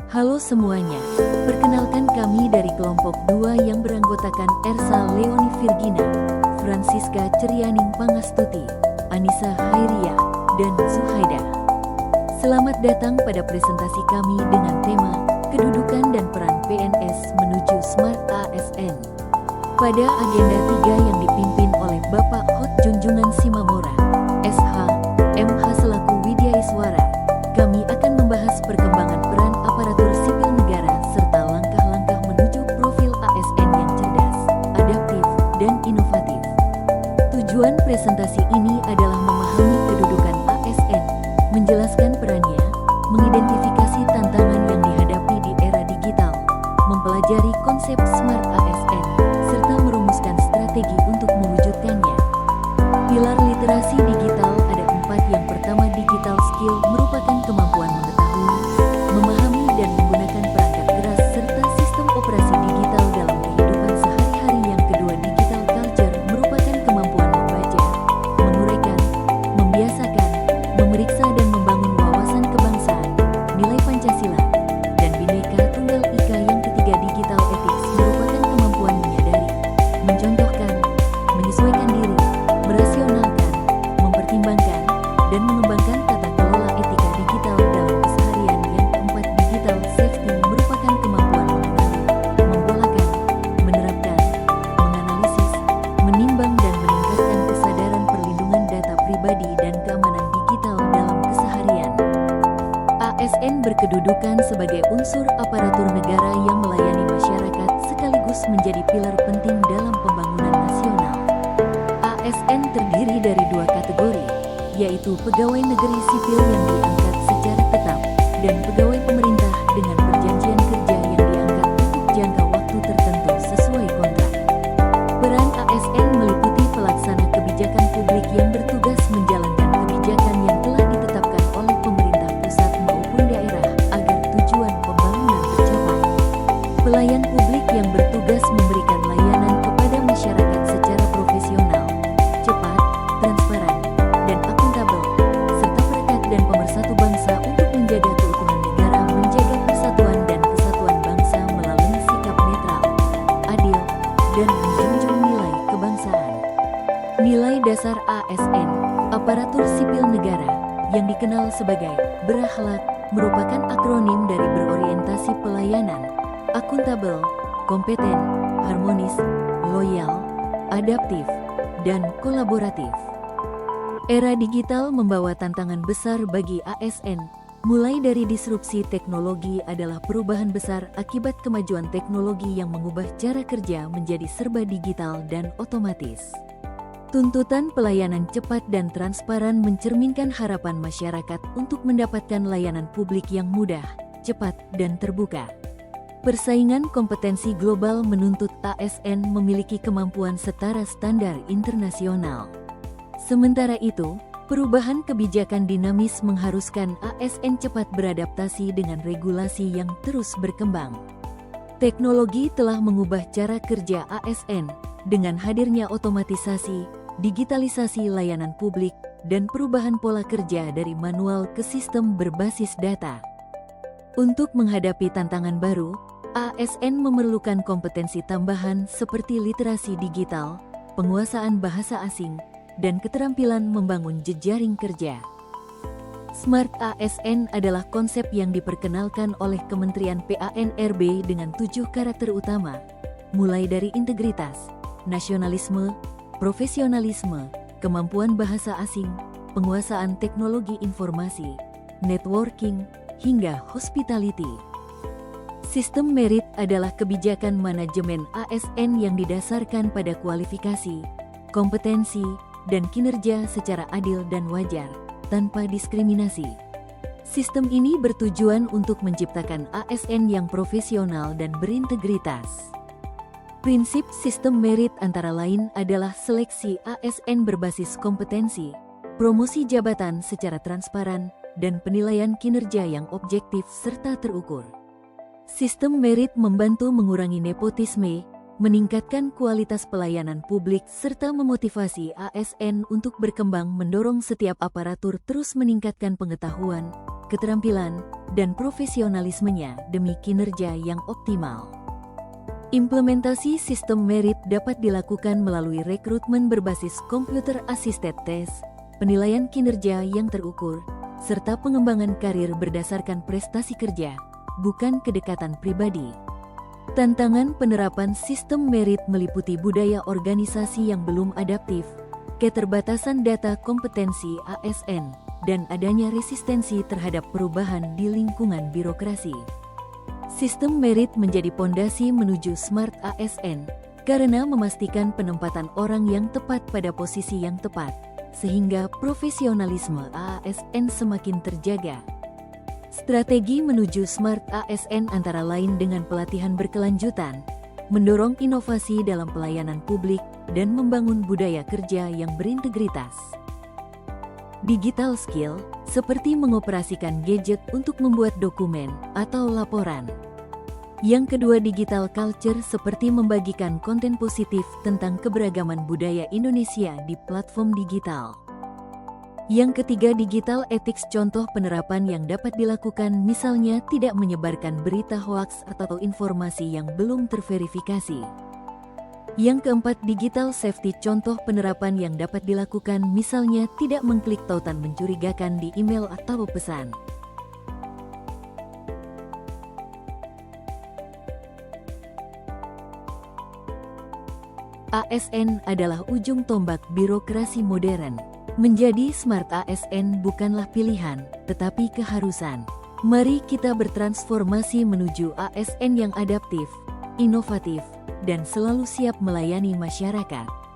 Halo semuanya, perkenalkan kami dari kelompok 2 yang beranggotakan Ersa Leoni Virgina, Francisca Cerianing Pangastuti, Anissa Hairiyah, dan Zuhaida. Selamat datang pada presentasi kami dengan tema Kedudukan dan Peran PNS Menuju Smart ASN. Pada agenda 3 yang dipimpin oleh Bapak Hot Junjungan Simamora, SH, MH selaku Widya Iswara, kami akan membahas perkembangan peran aparatur sipil negara serta langkah-langkah menuju profil ASN yang cerdas, adaptif, dan inovatif. Tujuan presentasi ini adalah memahami kedudukan ASN, menjelaskan perannya, mengidentifikasi tantangan yang dihadapi di era digital, mempelajari konsep Smart ASN, serta merumuskan strategi untuk mewujudkannya. Pilar literasi digital ada 4. Yang pertama, digital skill merupakan kemampuan mengetahui, memahami dan menggunakan perangkat keras serta sistem operasi digital dalam kehidupan sehari-hari. Yang kedua, digital culture merupakan kemampuan membaca, menguraikan, membiasakan, memeriksa dan membangun wawasan kebangsaan, nilai Pancasila, dan Bhinneka Tunggal Ika. Yang ketiga, digital ethics merupakan kemampuan menyadari, mencontohkan, menyesuaikan diri, merasionalkan, mempertimbangkan, dan mengembangkan tata kelola etika digital dalam keseharian. Yang keempat, digital safety merupakan kemampuan mengenali, mempolakan, menerapkan, menganalisis, menimbang dan meningkatkan kesadaran perlindungan data pribadi dan keamanan digital dalam keseharian. ASN berkedudukan sebagai unsur aparatur negara yang melayani masyarakat sekaligus menjadi pilar penting dalam pembangunan nasional. ASN terdiri dari 2 kategori, yaitu pegawai negeri sipil yang diangkat secara tetap, dan pegawai pemerintah dengan perjanjian kerja yang diangkat untuk jangka waktu tertentu sesuai kontrak. Peran ASN meliputi pelaksana kebijakan publik yang bertugas menjalankan kebijakan yang telah ditetapkan oleh pemerintah pusat maupun daerah agar tujuan pembangunan tercapai. Pelayan publik yang bertugas memberikan layanan kepada masyarakat secara profesional, cepat, transparan, dan akuntabel, serta perekat dan pemersatu bangsa untuk menjaga keutuhan negara, menjaga persatuan dan kesatuan bangsa melalui sikap netral, adil, dan menjunjung nilai kebangsaan. Nilai dasar ASN, aparatur sipil negara, yang dikenal sebagai berakhlak, merupakan akronim dari berorientasi pelayanan, akuntabel, kompeten, harmonis, loyal, adaptif, dan kolaboratif. Era digital membawa tantangan besar bagi ASN, mulai dari disrupsi teknologi adalah perubahan besar akibat kemajuan teknologi yang mengubah cara kerja menjadi serba digital dan otomatis. Tuntutan pelayanan cepat dan transparan mencerminkan harapan masyarakat untuk mendapatkan layanan publik yang mudah, cepat, dan terbuka. Persaingan kompetensi global menuntut ASN memiliki kemampuan setara standar internasional. Sementara itu, perubahan kebijakan dinamis mengharuskan ASN cepat beradaptasi dengan regulasi yang terus berkembang. Teknologi telah mengubah cara kerja ASN dengan hadirnya otomatisasi, digitalisasi layanan publik, dan perubahan pola kerja dari manual ke sistem berbasis data. Untuk menghadapi tantangan baru, ASN memerlukan kompetensi tambahan seperti literasi digital, penguasaan bahasa asing, dan keterampilan membangun jejaring kerja. Smart ASN adalah konsep yang diperkenalkan oleh Kementerian PANRB dengan 7 karakter utama, mulai dari integritas, nasionalisme, profesionalisme, kemampuan bahasa asing, penguasaan teknologi informasi, networking, hingga hospitality. Sistem merit adalah kebijakan manajemen ASN yang didasarkan pada kualifikasi, kompetensi, dan kinerja secara adil dan wajar, tanpa diskriminasi. Sistem ini bertujuan untuk menciptakan ASN yang profesional dan berintegritas. Prinsip sistem merit antara lain adalah seleksi ASN berbasis kompetensi, promosi jabatan secara transparan, dan penilaian kinerja yang objektif serta terukur. Sistem merit membantu mengurangi nepotisme, meningkatkan kualitas pelayanan publik serta memotivasi ASN untuk berkembang, mendorong setiap aparatur terus meningkatkan pengetahuan, keterampilan, dan profesionalismenya demi kinerja yang optimal. Implementasi sistem merit dapat dilakukan melalui rekrutmen berbasis computer assisted test, penilaian kinerja yang terukur, serta pengembangan karir berdasarkan prestasi kerja, bukan kedekatan pribadi. Tantangan penerapan sistem merit meliputi budaya organisasi yang belum adaptif, keterbatasan data kompetensi ASN, dan adanya resistensi terhadap perubahan di lingkungan birokrasi. Sistem merit menjadi pondasi menuju Smart ASN karena memastikan penempatan orang yang tepat pada posisi yang tepat, sehingga profesionalisme ASN semakin terjaga. Strategi menuju Smart ASN antara lain dengan pelatihan berkelanjutan, mendorong inovasi dalam pelayanan publik, dan membangun budaya kerja yang berintegritas. Digital skill, seperti mengoperasikan gadget untuk membuat dokumen atau laporan. Yang kedua, digital culture, seperti membagikan konten positif tentang keberagaman budaya Indonesia di platform digital. Yang ketiga, digital ethics, contoh penerapan yang dapat dilakukan misalnya tidak menyebarkan berita hoaks atau informasi yang belum terverifikasi. Yang keempat, digital safety, contoh penerapan yang dapat dilakukan misalnya tidak mengklik tautan mencurigakan di email atau pesan. ASN adalah ujung tombak birokrasi modern. Menjadi Smart ASN bukanlah pilihan, tetapi keharusan. Mari kita bertransformasi menuju ASN yang adaptif, inovatif, dan selalu siap melayani masyarakat.